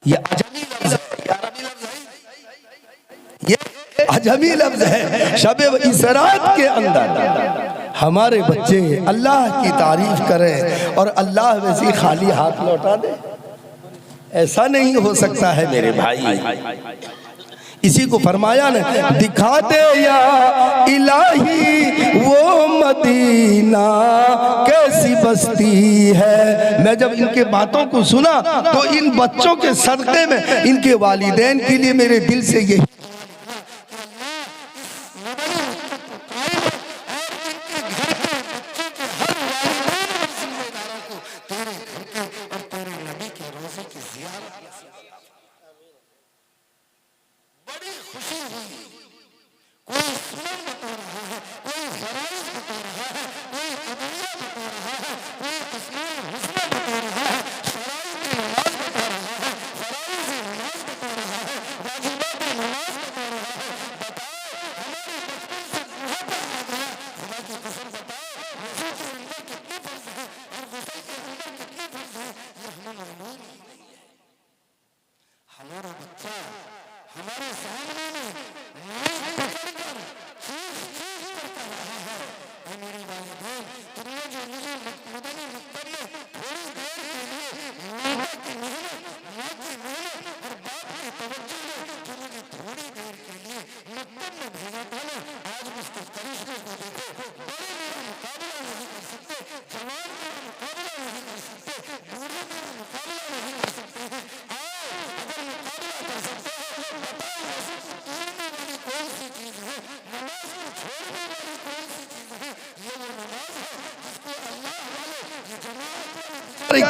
ये अजमी लफ्ज है, ये अरबी लफ्ज है, ये अजमी लफ्ज है। शब इसरात के अंदर हमारे बच्चे अल्लाह की तारीफ करें और अल्लाह वैसे खाली हाथ लौटा दे, ऐसा नहीं हो सकता है मेरे भाई। इसी को फरमाया ने, दिखा दे या इलाही वो मदीना कैसी बस्ती है। मैं जब इनके बातों को सुना तो इन बच्चों के सदक़े में इनके वालिदैन के लिए मेरे दिल से यही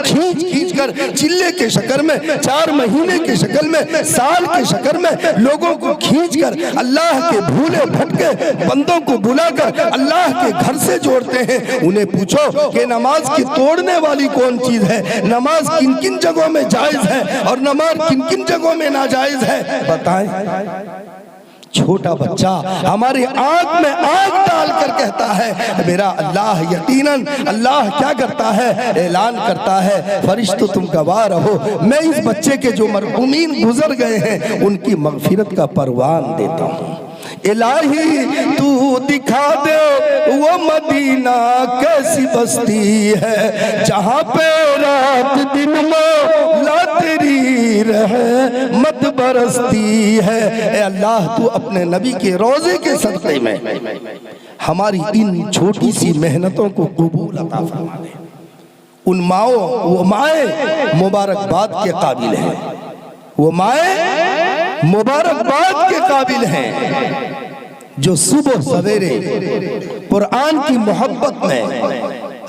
खींच खींच कर चिल्ले के शक्ल में, 4 महीने के शक्ल में, साल के शक्ल में लोगों को खींच कर अल्लाह के भूले भटके बंदों को बुलाकर अल्लाह के घर से जोड़ते हैं। उन्हें पूछो कि नमाज की तोड़ने वाली कौन चीज है, नमाज किन किन जगहों में जायज है और नमाज किन किन जगहों में नाजायज है, बताएं। छोटा बच्चा हमारी आंख में आंख डालकर कहता है मेरा अल्लाह, यकीनन अल्लाह क्या करता है, ऐलान करता है, फरिश्तों तुम गवाह रहो, मैं इस बच्चे के जो मरहूमीन गुजर गए हैं उनकी मगफिरत का परवान देता हूँ। इलाही तू दिखा दे वो मदीना कैसी बस्ती है, जहाँ पे रात दिन मौला तेरी रहमत बरसती है। ए अल्लाह तू अपने नबी के रोजे के सदक़े में हमारी इन छोटी सी मेहनतों को कबूल अता फरमा दे। उन माओ, वो माए मुबारकबाद के काबिल हैं, वो माए मुबारकबाद के काबिल हैं जो सुबह सवेरे कुरान की मोहब्बत में,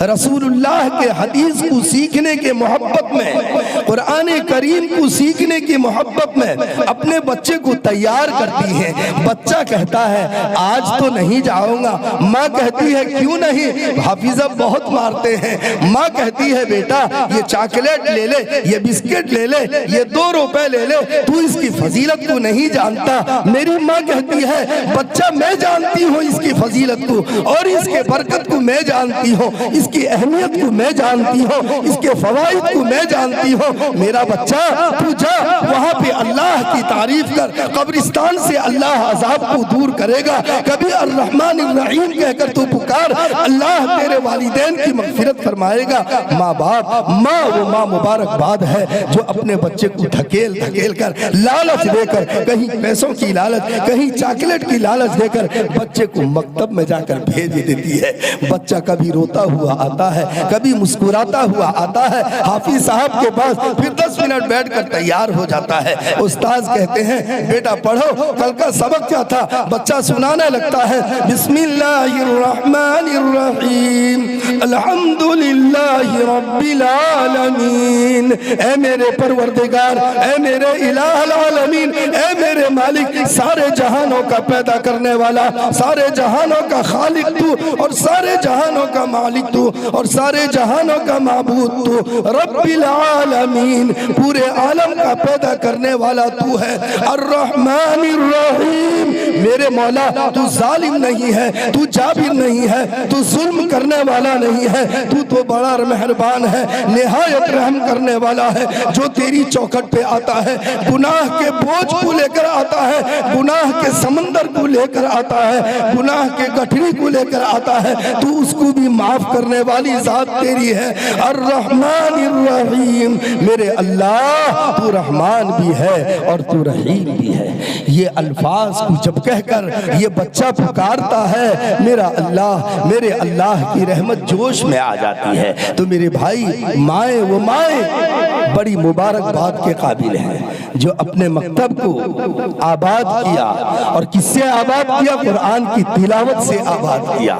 रसूलुल्लाह के हदीस को सीखने के मोहब्बत में, कुरान करीम को सीखने की मोहब्बत में अपने बच्चे को तैयार करती हैं। बच्चा कहता है आज तो नहीं जाऊंगा, माँ कहती है क्यों नहीं, हाफिजा बहुत मारते हैं। माँ कहती है बेटा ये चॉकलेट ले ले, ये बिस्किट ले ले, ये 2 रुपए ले ले, तू इसकी फजीलत को नहीं जानता। मेरी माँ कहती है बच्चा मैं जानती हूँ इसकी फजीलत को और इसके बरकत को मैं जानती हूँ, इसकी अहमियत को मैं जानती हूँ, इसके फवाइद को मैं जानती हूँ। मेरा बच्चा तू जा वहाँ पे अल्लाह की तारीफ कर, कब्रिस्तान से अल्लाह अजाब को दूर करेगा। कभी अर्रहमान अर्रहीम कहकर तू पुकार, अल्लाह तेरे वालिदैन की मगफिरत फरमाएगा। माँ बाप, माँ वो माँ मुबारकबाद है जो अपने बच्चे को धकेल धकेल कर, लालच देकर, कहीं पैसों की लालच, कहीं चॉकलेट की लालच देकर बच्चे को मकतब में जाकर भेज देती है। बच्चा कभी रोता हुआ आता है, कभी मुस्कुराता हुआ आता है हाफिज साहब के पास, फिर 10 मिनट बैठकर तैयार हो जाता है। उस्ताद कहते हैं बेटा पढ़ो, कल का सबक क्या था, बच्चा सुनाने लगता है बिस्मिल्लाहिर्रहमानिर्रहीम अल्हम्दुलिल्लाहि रब्बिल आलमीन। ए मेरे परवरदिगार, ए मेरे इलाहुल आलमीन, ए मेरे मालिक, सारे जहानों का पैदा करने वाला, सारे जहानों का खालिक तू और सारे जहानों का मालिक तू तू और सारे जहानों का माबूद तू, रब्बिल आलमीन, पूरे आलम का पैदा करने वाला तू है। अर्रहमानिर रहीम, मेरे मौला तू जालिम नहीं है, तू जाबिर नहीं है, तू जुल्म करने वाला नहीं है, तू तो बड़ा मेहरबान है, निहायत रहम करने वाला है। जो तेरी चौखट पे आता है गुनाह के बोझ को लेकर आता है, गुनाह के समंदर को लेकर आता है, गुनाह के गठरी को लेकर आता है, तू उसको भी माफ करने वाली जात तेरी है। अर्रहमानिर रहीम, मेरे अल्लाह तू रहमान भी है और तू रहीम भी है। ये अल्फाज को जब कहकर ये बच्चा पुकारता है मेरा अल्लाह, मेरे अल्लाह की रहमत जोश में आ जाती है। तो मेरे भाई, माए वो माए बड़ी मुबारकबाद के काबिल हैं जो अपने मकतब को आबाद किया। और किससे आबाद किया? कुरान की तिलावत से आबाद किया,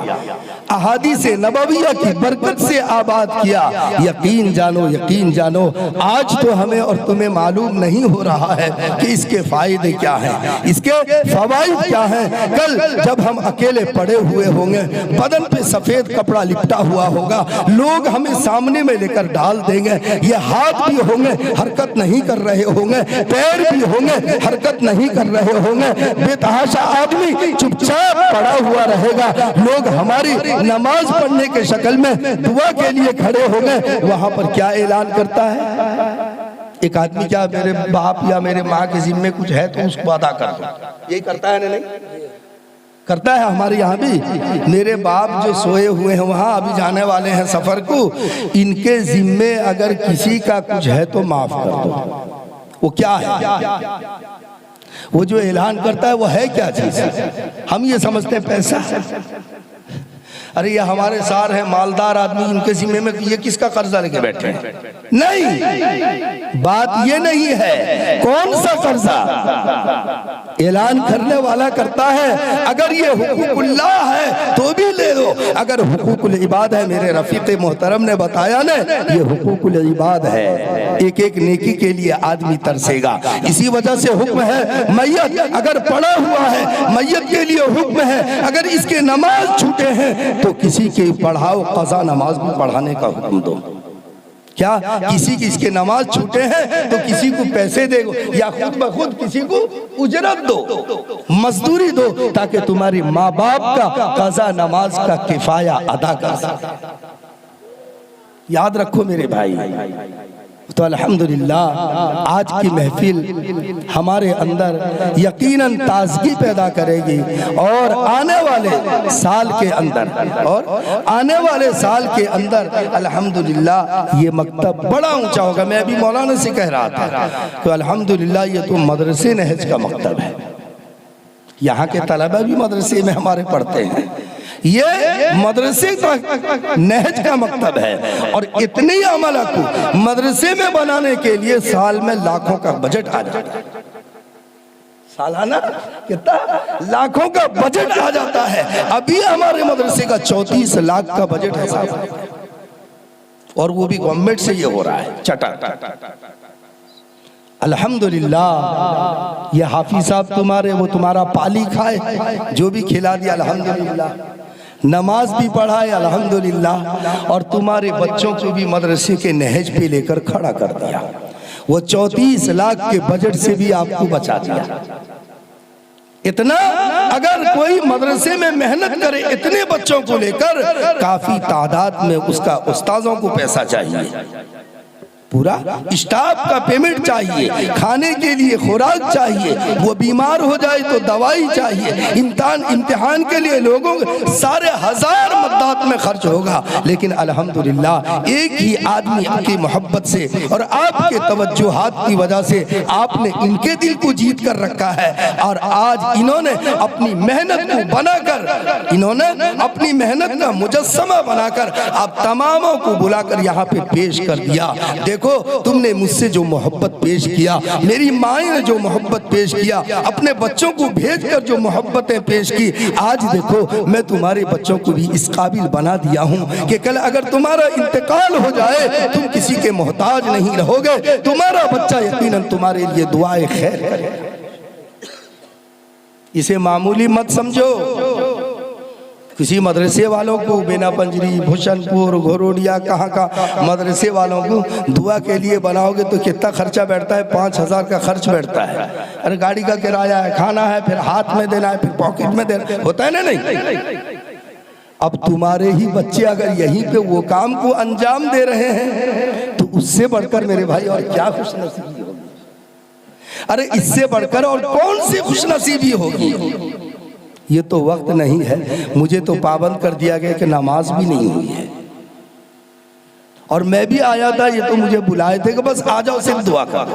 अहादीस नबविया की बरकत से आबाद किया। यकीन जानो, यकीन जानो, आज तो हमें और तुम्हें मालूम नहीं हो रहा है कि इसके फायदे क्या हैं, इसके फवाइद क्या हैं। कल जब हम अकेले पड़े हुए होंगे, बदन पे सफेद कपड़ा लिपटा हुआ होगा, लोग हमें सामने में लेकर डाल देंगे, ये हाथ भी होंगे हरकत नहीं कर रहे होंगे, पैर भी होंगे हरकत नहीं कर रहे होंगे, बेतहाशा आदमी चुपचाप पड़ा हुआ रहेगा। लोग हमारी नमाज पढ़ने के शक्ल में दुआ के लिए खड़े हो गए। वहां पर क्या ऐलान करता है? एक आदमी क्या मेरे बाप या मेरे माँ के जिम्मे कुछ है तो उसको अदा कर दो, यही करता है ना? नहीं करता है। हमारे यहाँ भी मेरे बाप जो सोए हुए हैं वहाँ अभी जाने वाले हैं सफर को, इनके जिम्मे अगर किसी का कुछ है तो माफ कर दो। वो क्या है? वो जो ऐलान करता है वो है क्या चीज? हम ये समझते हैं पैसा। अरे ये हमारे सार है, मालदार आदमी, इनके जिम्मे में ये किसका कर्जा लेके बैठे हैं? नहीं, बात ये नहीं है। कौन सा कर्जा? ऐलान करने वाला करता है अगर ये हुकूकुल्लाह है तो भी ले दो, अगर हुकूकुल इबाद है, मेरे रफीक मोहतरम ने बताया ना, ये हुकूकुल इबाद है, एक एक नेकी के लिए आदमी तरसेगा। इसी वजह से हुक्म है, मैयत अगर पड़ा हुआ है, मैयत के लिए हुक्म है, अगर इसके नमाज छूटे हैं तो किसी के पढ़ाओ, कज़ा नमाज भी पढ़ाने का हुक्म दो। क्या किसी की इसके नमाज छूटे हैं तो किसी को पैसे दे या खुद ब खुद किसी को उजरत दो, मजदूरी दो, ताकि तुम्हारी माँ बाप का कज़ा नमाज का किफाया अदा कर सके। याद रखो मेरे भाई। तो अल्हम्दुलिल्लाह आज की महफिल हमारे अंदर यकीनन ताजगी पैदा करेगी और आने वाले साल के अंदर अल्हम्दुलिल्लाह ये मकतब बड़ा ऊंचा होगा। मैं अभी मौलाना से कह रहा था तो अल्हम्दुलिल्लाह ये तो मदरसे नहज का मकतब है। यहाँ के तलबा भी मदरसे में हमारे पढ़ते हैं, ये मदरसे का नहज का मकतब है। और इतनी अमला को मदरसे में बनाने के लिए साल में लाखों का बजट आ जाता है। सालाना कितना लाखों का बजट आ जाता है। अभी हमारे मदरसे का 34 लाख का बजट है साहब, और वो भी गवर्नमेंट से ये हो रहा है चटा। अल्हम्दुलिल्लाह ये हाफिज साहब तुम्हारे, वो तुम्हारा पाली खाए, जो भी खिला दिया अल्हम्दुलिल्लाह, नमाज भी पढ़ाए अल्हम्दुलिल्लाह, और तुम्हारे बच्चों को भी मदरसे के नहज पे लेकर खड़ा कर दिया। वो 34 लाख के बजट से भी आपको बचा दिया। इतना अगर कोई मदरसे में मेहनत करे इतने बच्चों को लेकर, काफी तादाद में उसका उस्तादों को पैसा चाहिए, पूरा स्टाफ का पेमेंट चाहिए, खाने के लिए खुराक चाहिए, वो बीमार हो जाए तो दवाई चाहिए, इम्तिहान के लिए लोगों सारे हजार मद्दात में खर्च होगा। लेकिन अल्हम्दुलिल्लाह एक ही आदमी आपकी मोहब्बत से और आपके तवज्जुहात की वजह से आपने इनके दिल को जीत कर रखा है, और आज इन्होंने अपनी मेहनत को बनाकर, इन्होंने अपनी मेहनत का मुजस्समा बनाकर आप तमामों को बुलाकर यहाँ पे पेश कर दिया। देखो तुमने मुझसे जो मोहब्बत पेश किया, मेरी माँ ने जो मोहब्बत पेश किया, अपने बच्चों को भेजकर जो मोहब्बतें पेश की, आज देखो मैं तुम्हारे बच्चों को भी इस काबिल बना दिया हूँ कि कल अगर तुम्हारा इंतकाल हो जाए तुम किसी के मोहताज नहीं रहोगे, तुम्हारा बच्चा यकीनन तुम्हारे लिए दुआए खैर करे। इसे मामूली मत समझो। किसी मदरसे वालों को बेना पंजरी, भूषणपुर, घोरोडिया, कहाँ का मदरसे वालों को दुआ के लिए बनाओगे तो कितना खर्चा बैठता है? 5,000 का खर्च बैठता है। अरे गाड़ी का किराया है, खाना है, फिर हाथ में देना है, फिर पॉकेट में देना होता है ना? नहीं। अब तुम्हारे ही बच्चे अगर यहीं पे वो काम को अंजाम दे रहे हैं तो उससे बढ़कर मेरे भाई और क्या खुशनसीबी होगी? अरे इससे बढ़कर और कौन सी खुशनसीबी होगी? ये तो वक्त नहीं है। मुझे तो पाबंद कर दिया गया कि नमाज भी नहीं हुई है। और मैं भी आया था, ये तो मुझे बुलाए थे कि बस आ जाओ सिर्फ दुआ कर।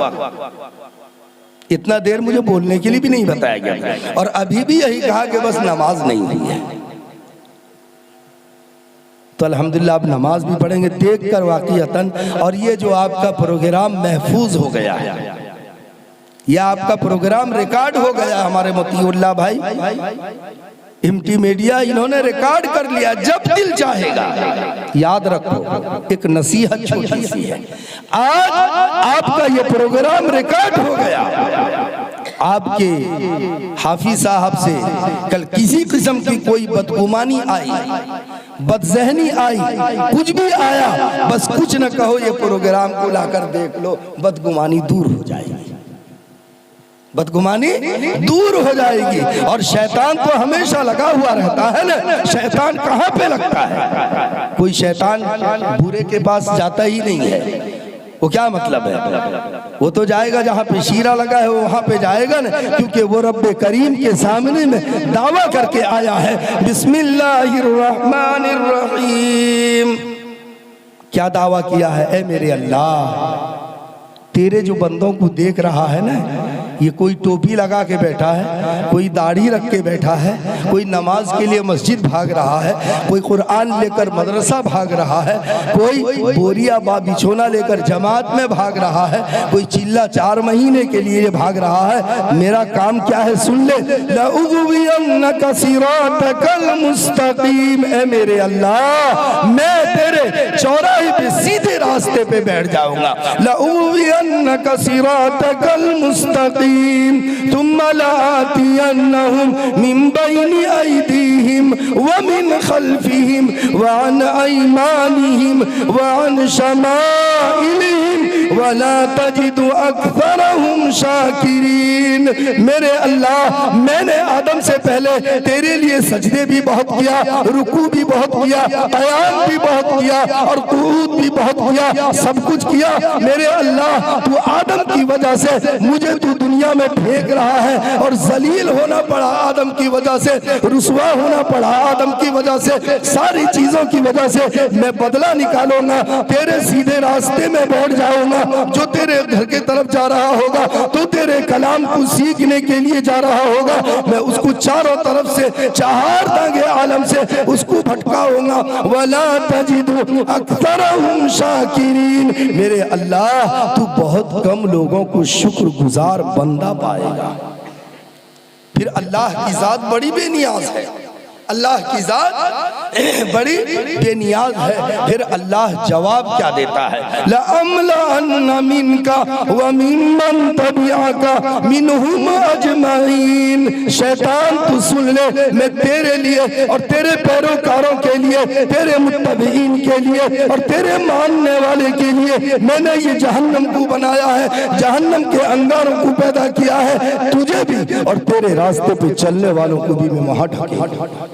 इतना देर मुझे बोलने के लिए भी नहीं बताया गया और अभी भी यही कहा कि बस नमाज नहीं हुई है। तो अल्हम्दुलिल्लाह अब नमाज भी पढ़ेंगे देख कर वाक़ियतन। और ये जो आपका प्रोग्राम महफूज हो गया है, यह आपका प्रोग्राम रिकॉर्ड हो गया। हमारे मोतीउल्लाह भाई इम्टी मीडिया इन्होंने रिकॉर्ड कर लिया। जब दिल चाहेगा, याद रखो एक नसीहत छोटी सी है, आज आपका ये प्रोग्राम रिकॉर्ड हो गया। आपके हाफिज साहब से कल किसी किस्म की कोई बदगुमानी आई, बदजहनी आई, कुछ भी आया, बस कुछ न कहो, ये प्रोग्राम को लाकर देख लो, बदगुमानी दूर हो जाएगी, बदगुमानी दूर हो जाएगी। और शैतान तो हमेशा लगा हुआ रहता है ना। शैतान कहाँ पे लगता है? कोई शैतान बुरे के पास जाता ही नहीं है। वो क्या मतलब है? वो तो जाएगा जहाँ पे शीरा लगा है, वहां पे जाएगा ना, क्योंकि वो रब्बे करीम के सामने में दावा करके आया है, बिस्मिल्लाहिर्रहमानिर्रहीम। क्या दावा किया है? ए मेरे अल्लाह, तेरे जो बंदों को देख रहा है ना, ये कोई टोपी लगा के बैठा है, कोई दाढ़ी रख के बैठा है, कोई नमाज के लिए मस्जिद भाग रहा है, कोई कुरान लेकर मदरसा भाग रहा है, कोई बोरिया बा बिछोना लेकर जमात में भाग रहा है, कोई चिल्ला 4 महीने के लिए भाग रहा है। मेरा काम क्या है? सुन ले, लउज़ियन्नका सिरातकल मुस्तकीम। ए मेरे अल्लाह, मैं तेरे चौराहे पे सीधे रास्ते पे बैठ जाऊंगा। लउज़ियन्नका सिरातकल मुस्तकीम तुम्मा लातियन्नहुम मिन बैनि अयदीहिम व मिन खल्फिहिम व अन अयमानिहिम व अन शमाइलिहिम वला तजिदु अक्सरहुम शाकिरीन। मेरे अल्लाह, मैंने आदम से पहले तेरे लिए सजदे भी बहुत किया, रुकू भी बहुत किया, क़याम भी बहुत किया और कुऊद भी बहुत किया, सब कुछ किया। मेरे अल्लाह, तू आदम की वजह से मुझे तू दुनिया में फेंक रहा है और जलील होना पड़ा आदम की वजह से, रुसवा होना पड़ा आदम की वजह से, सारी चीजों की वजह से मैं बदला निकालूंगा, तेरे सीधे रास्ते में बैठ जाऊंगा। जो तेरे घर के तरफ जा रहा होगा, तो तेरे कलाम को सीखने के लिए जा रहा होगा, मैं उसको चारों तरफ से, चार दांगे आलम से उसको भटकाऊंगा। वला तजिदु अक्सरहुम शाकिरीन। मेरे अल्लाह, तू बहुत कम लोगों को शुक्रगुजार बंदा पाएगा। फिर अल्लाह की जात बड़ी बेनियाज है, अल्लाह की जात बड़ी बेनियाज है। फिर अल्लाह जवाब क्या देता है? लअम्लअन्न मिनका व मिम्मन तबिअका मिनहुम अजमईन। शैतान तू सुन ले, मैं तेरे लिए और तेरे पैरोकारों के लिए, तेरे मुत्तबईन के लिए और तेरे मानने वाले के लिए मैंने ये जहन्नम को बनाया है, जहन्नम के अंगारों को पैदा किया है, तुझे भी और तेरे रास्ते पे चलने वालों को भी मैं वहां ढांकूंगा।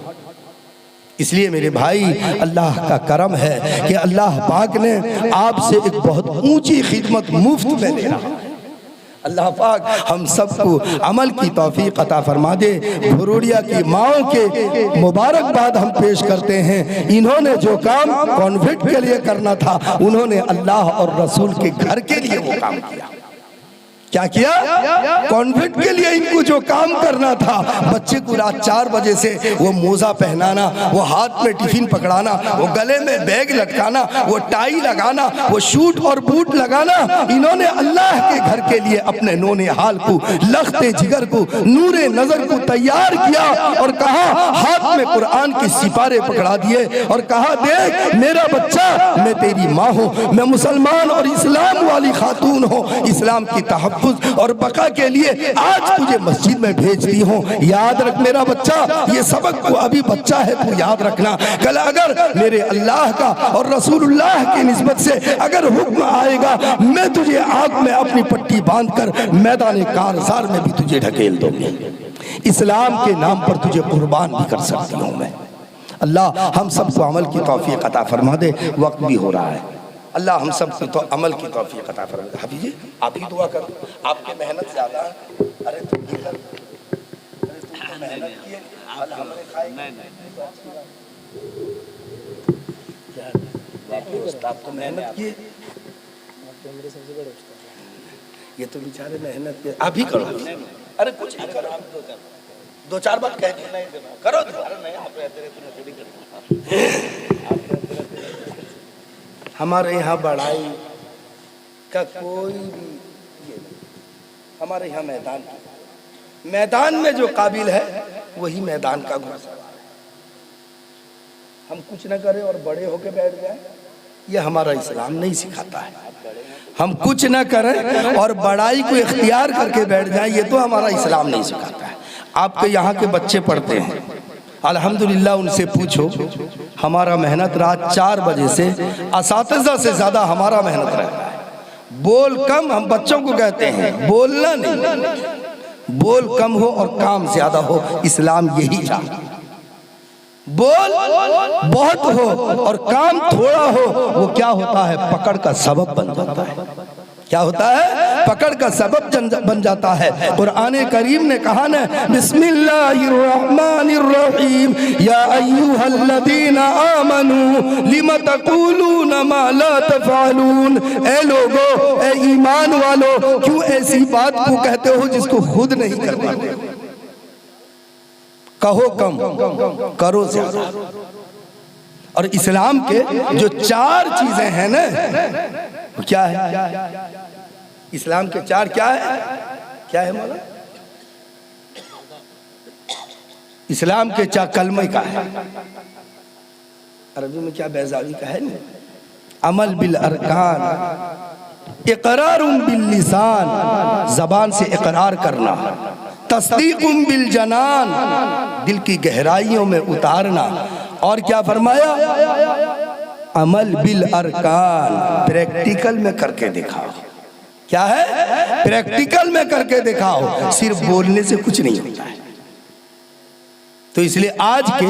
इसलिए मेरे भाई, अल्लाह का करम है कि अल्लाह पाक ने आपसे एक बहुत ऊंची खिदमत मुफ्त में दे रहा। अल्लाह पाक हम सबको अमल की तौफीक अता फरमा दे। घोरोडिया की माओं के मुबारकबाद हम पेश करते हैं। इन्होंने जो काम कॉन्वेंट के लिए करना था, उन्होंने अल्लाह और रसूल के घर के लिए वो काम किया। क्या किया? कॉन्वेंट के लिए इनको जो काम करना था, बच्चे को रात 4 बजे से वो मोजा पहनाना, वो हाथ में टिफिन पकड़ाना, वो गले में बैग लटकाना, वो टाई लगाना, वो शूट और बूट लगाना, इन्होंने अल्लाह के घर के लिए अपने नोने हाल को, लख्ते जिगर को, नूरे नजर को तैयार किया और कहा, हाथ में कुरान के सिपारे पकड़ा दिए और कहा, देख मेरा बच्चा, मैं तेरी माँ हूँ, मैं मुसलमान और इस्लाम वाली खातून हो, इस्लाम की तहफ़्फ़ुज़ और बका के लिए आज तुझे मस्जिद में भेजती हूँ। याद रख मेरा बच्चा, ये सबक तो अभी बच्चा है, तू याद रखना। कल अगर मेरे अल्लाह का और रसूलुल्लाह की निस्बत से अगर हुक्म आएगा, मैं तुझे आग में अपनी पट्टी बांधकर मैदान कारज़ार में भी तुझे ढकेल दूंगी। इस्लाम के नाम पर तुझे कुर्बान भी कर सकती हूँ मैं। अल्लाह हम सबको अमल की तौफीक अता फरमा दे। वक्त भी हो रहा है, अल्लाह हम सबको तो अमल की तौफीक अता फरमा दे। हाफिज़ जी आप ही दुआ करो, आपकी मेहनत ज़्यादा है। अरे तुम भी कर, अरे तुम तो मेहनत किए, हमने खाए आप तो मेहनत किए, ये तो बेचारे मेहनत किए। आप ही करो, अरे कुछ नहीं करो, दो चार बात कह दिया करो। हमारे यहाँ बढ़ाई का कोई भी ये नहीं, हमारे यहाँ मैदान में जो काबिल है वही मैदान का घुड़सवार है। हम कुछ न करें और बड़े होके बैठ जाए, ये हमारा इस्लाम नहीं सिखाता है। हम कुछ न करें और बड़ाई को इख्तियार करके बैठ जाए, ये तो हमारा इस्लाम नहीं सिखाता है। आपके यहाँ के बच्चे पढ़ते हैं, अल्हम्दुलिल्लाह, उनसे पूछो, हमारा मेहनत रात 4 बजे से असातिज़ा से ज़्यादा हमारा मेहनत रहता है। बोल कम, हम बच्चों को कहते हैं बोलना नहीं, बोल कम हो और काम ज़्यादा हो। इस्लाम यही चाहता है। बोल बहुत हो और काम थोड़ा हो, वो क्या होता है, पकड़ का सबब बन जाता है। क्या होता है, पकड़ का सबब बन जाता है। कुरान करीम ने कहा ना, बिस्मिल्लाहिर्रहमानिर्रहीम, या अय्युहल्लज़ीना आमनू लिमा तक़ूलूना मा ला तफ़अलून। ए लोगो, ए ईमान वालो, क्यों ऐसी बात को कहते हो जिसको खुद नहीं कर पाते। कहो कम, करो ज्यादा। और इस्लाम के जो 4 चीजें हैं ना, क्या है इस्लाम के 4 क्या है मौला? इस्लाम के 4 कलमे का है, अरबी में क्या बेज़ावी का है ना, अमल बिल अरकान, इक़रारुम बिल लिसान, जबान से इक़रार करना, तस्दीकुम बिल जनान, दिल की गहराइयों में उतारना, और क्या फरमाया, अमल बिल अरकान, प्रैक्टिकल में करके दिखाओ। क्या है, प्रैक्टिकल में करके दिखाओ, सिर्फ बोलने से कुछ नहीं होता है। तो इसलिए आज के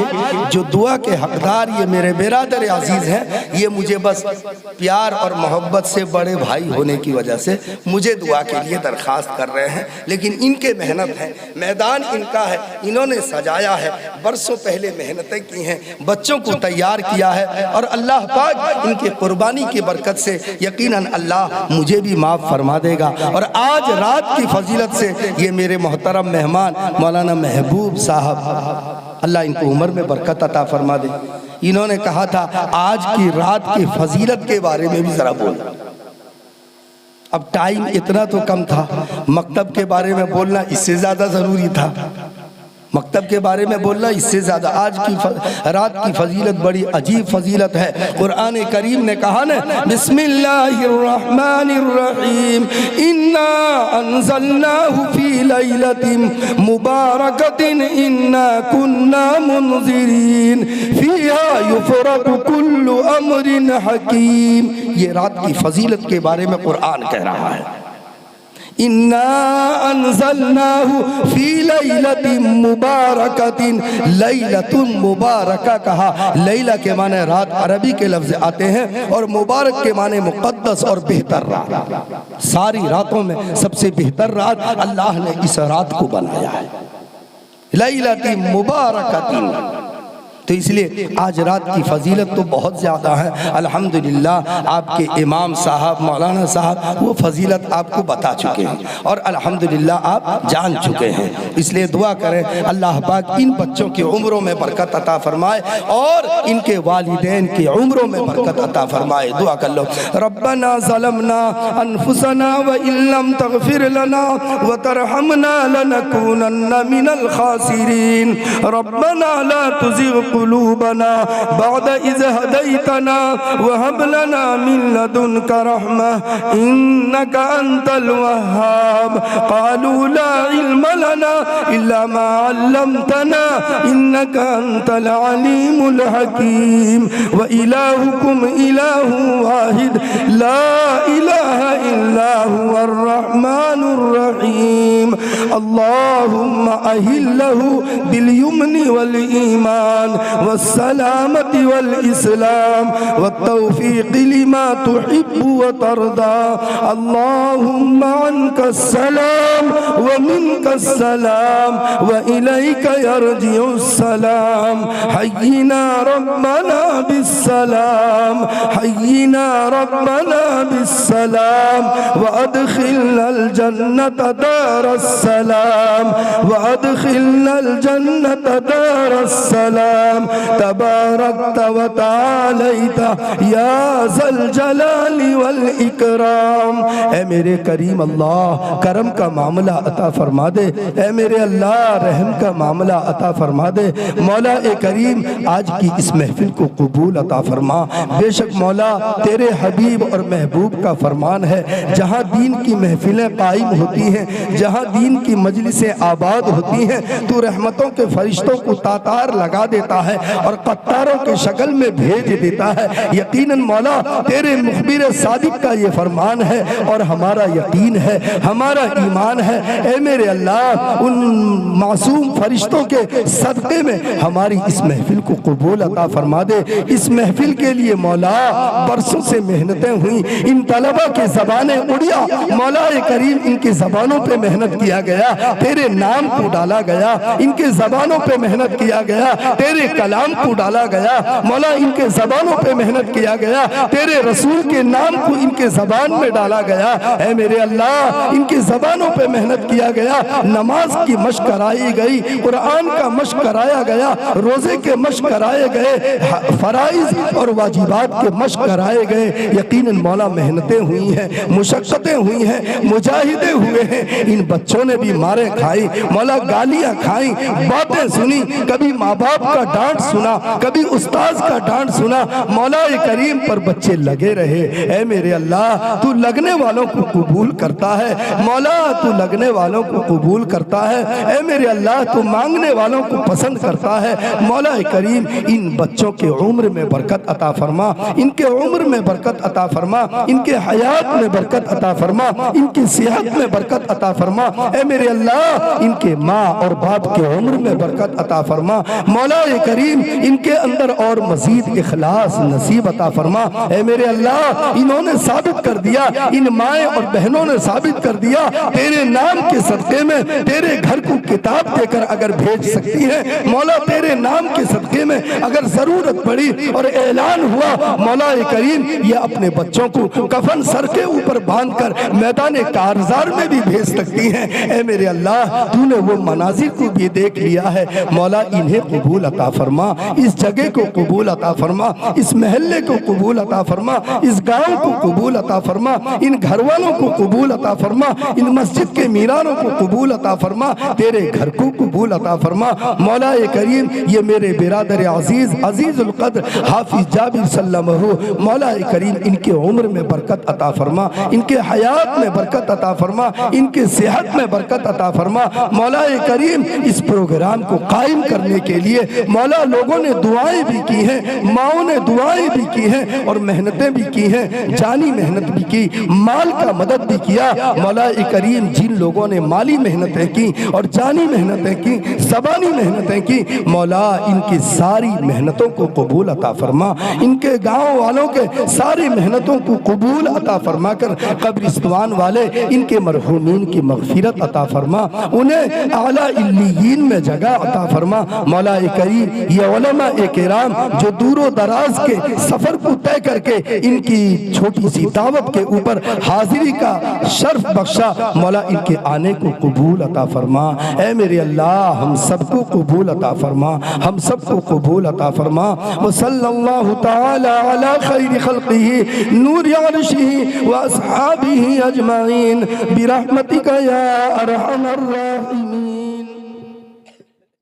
जो दुआ के हकदार ये मेरे बिरादर अजीज हैं, ये मुझे बस प्यार और मोहब्बत से बड़े भाई होने की वजह से मुझे दुआ के लिए दरख्वास्त कर रहे हैं। लेकिन इनके मेहनत है, मैदान इनका है, इन्होंने सजाया है, बरसों पहले मेहनतें की हैं, बच्चों को तैयार किया है, और अल्लाह पाक इनके कुर्बानी की बरकत से यकीनन अल्लाह मुझे भी माफ़ फरमा देगा। और आज रात की फजीलत से ये मेरे मोहतरम मेहमान मौलाना महबूब साहब, अल्लाह इनको उम्र में बरकत अता फरमा दे, इन्होंने कहा था आज की रात की फजीलत के बारे में भी जरा बोल। अब टाइम इतना तो कम था, मकतब के बारे में बोलना इससे ज्यादा जरूरी था, मकतब के बारे में बोलना इससे ज्यादा। आज की रात की फजीलत बड़ी अजीब फजीलत है। कुरान करीम ने कहा ना, बिस्मिल्लाहिर्रहमानिर्रहीम, इन्ना अंज़लनाहु फी लैलतिन मुबारकतिन इन्ना कुन्ना मुनज़िरीन फीहा युफ़रक़ु कुल्लु अम्रिन हकीम। ये रात की फजीलत के बारे में कुरान कह रहा है, इन्ना अंज़लनाहु फी लैलतिन मुबारकतिन। लैलतुन मुबारका कहा, लैला के माने रात अरबी के लफ्ज़ आते हैं, और मुबारक के माने मुक़द्दस और बेहतर रात। सारी रातों में सबसे बेहतर रात अल्लाह ने इस रात को बनाया है, लैलतिन मुबारकतिन। तो इसलिए आज रात की फजीलत तो बहुत ज़्यादा है। अल्हम्दुलिल्लाह आपके इमाम साहब मौलाना साहब वो फजीलत आपको बता चुके हैं और अल्हम्दुलिल्लाह आप जान चुके हैं। इसलिए दुआ करें अल्लाह पाक इन बच्चों की उम्रों में बरकत अता फरमाए और इनके वालिदैन की उम्रों में बरकत अता फरमाए। दुआ कर लो, रब्बना ज़लमना अनफुसना व इल्लम तग़फिर लना व तरहमना लनकूनन्ना मिनल खासिरीन। रब्बना ला तुज़िग़ क़ुलूबना बअद इज़ हदैतना व हब लना मिन लदुनका रहमा इन्नका अंतल वह्हाब। क़ालू ला इल्म लना इल्ला मा अल्लमतना इन्नका अंतल अलीमुल हकीम। व इलाहुकुम इलाहुन वाहिद ला इलाहा इल्ला हुवर रहमानुर रहीम। अल्लाहुम्मा अहिल्लहु बिल युमनि वल ईमान वस्सलामति वल इस्लाम वत्तौफीक़ लिमा तुहिब्बु व तर्दा। अल्लाहुम्मा अन्कस सलाम व मिनकस सलाम व इलैका यरजिउस सलाम। हय्यिना रब्बना बिस्सलाम हय्यिना रब्बना बिस्सलाम व अदखिलनल जन्नत दारस्सलाम व अदखिलनल जन्नत दारस्सलाम। तबारकत व तआलैता या ज़ल जलाली वल इकराम। ऐ मेरे करीम अल्लाह करम का मामला अता फरमा दे। ऐ मेरे अल्लाह रहम का मामला अता फरमा दे। मौला ए करीम आज की इस महफिल को कबूल अता फरमा। बेशक मौला तेरे हबीब और महबूब का फरमान है, जहाँ दीन की महफिलें कायम होती हैं, जहाँ दीन की मजलिसें आबाद होती हैं, तू रहमतों के फरिश्तों को तातार लगा देता है और कत्तारों के शक्ल में भेज देता है। यकीनन मौला तेरे मुखबिर सादिक का ये फरमान है और हमारा यकीन है, हमारा ईमान है। ऐ मेरे अल्लाह उन मासूम फरिश्तों के सदक़े में हमारी इस महफिल को कबूल अता फरमा दे। इस महफिल के लिए मौला बरसों से मेहनतें हुई, इन तलबा के ज़बानें उड़िया मौला करीम, इनकी ज़बानों पे मेहनत किया गया, तेरे नाम को डाला गया, इनके ज़बानों पे मेहनत किया गया, तेरे कलाम को डाला गया मौला, इनके ज़बानों पे मेहनत किया गया, तेरे रसूल के नाम को इनके ज़बान में डाला गया। ऐ मेरे अल्लाह इनकी ज़बानों पे मेहनत किया गया, नमाज की मशक कराई गई, कुरान का मशक कराया गया, रोज़े के मशक कराए गए, फराइज और वाजिबात के मशक कराए गए। यकीनन मौला मेहनतें हुई हैं, मुशक्क़तें हुई हैं, मुजाहिदे हुए हैं। इन बच्चों ने भी मारे खाई मौला, गालियाँ खाई, बातें सुनी, कभी माँ बाप का डांट सुना, कभी उस्ताद का डांट सुना। मौला करीम पर बच्चे लगे रहे। ऐ मेरे अल्लाह तू लगने वालों को कबूल करता है मौला, तू लगने वालों को कबूल करता है। ऐ मेरे अल्लाह तू मांगने वालों को पसंद करता है। मौला करीम इन बच्चों के उम्र में बरकत अता फरमा, इनके उम्र में बरकत अता फरमा, इनके हयात में बरकत अता फरमा, इनकी सेहत में बरकत अता फरमा। ऐ मेरे अल्लाह इनके माँ और बाप के उम्र में बरकत अता फरमा। मौला करीम इनके अंदर और मजीद इखलास नसीब अता फरमा। ऐ मेरे अल्लाह इन्होंने साबित कर दिया, इन माएँ और बहनों ने साबित कर दिया, तेरे नाम के सदक़े में तेरे घर को किताब देकर अगर भेज सकती है मौला, तेरे नाम के सदक़े में अगर जरूरत पड़ी और ऐलान हुआ मौला करीम ये अपने बच्चों को कफन सर के ऊपर बांधकर मैदान कारज़ार में भी भेज सकती हैं। ऐ मेरे अल्लाह तूने वो मनाजिर को भी देख लिया है मौला, इन्हें कबूल अता फरमा, इस जगह को कबूल अता फरमा, इस महल्ले को कबूल अता फरमा, इस गांव को कबूल अता फरमा, इन घर वालों को कबूल अता फरमा, इन मस्जिद के मीनारों को कबूल अता फरमा, तेरे घर को कबूल अता फरमा। मौला करीम ये मेरे बिरादर अजीज अजीजुल कद्र हाफिज जाबिर सल्लल्लाहु मौला करीम इनके उम्र में बरकत अता फरमा, इनके हयात में बरकत अता फरमा, इनके सेहत में बरकत अता फरमा। मौला करीम इस प्रोग्राम को कायम करने के लिए मौला लोगों ने दुआएं भी की हैं, माओ ने दुआएं भी की हैं और मेहनतें भी की हैं, जानी मेहनत भी की, माल का मदद भी किया। मौला करीम जिन लोगों ने माली मेहनतें की और जानी मेहनतें की, ज़बानी मेहनतें की मौला, इनकी सारी मेहनतों को कबूल अता फरमा, इनके गाँव वालों के सारी मेहनतों को कबूल अता फरमा कर कब्रिस्तान वाले इनके मरहूमीन की मग़फ़िरत अता फरमा, उन्हें आला इल्लियीन में जगह अता फरमा। मौला करीम ये उलमा किराम जो दूरो दराज के सफर को तय करके इनकी छोटी सी दावत के ऊपर हाजिरी का शर्फ बख्शा मौला, इनके आने को कबूल अता फरमा। ऐ मेरे अल्लाह हम सबको कबूल अता फरमा, हम सबको कबूल अता फरमा। व सल्लल्लाहु तआला अला खैरि खल्क़िही नूर अर्शिही व अस्हाबिही अजमाइन बिरहमतिका या अरहमर राहिमीन।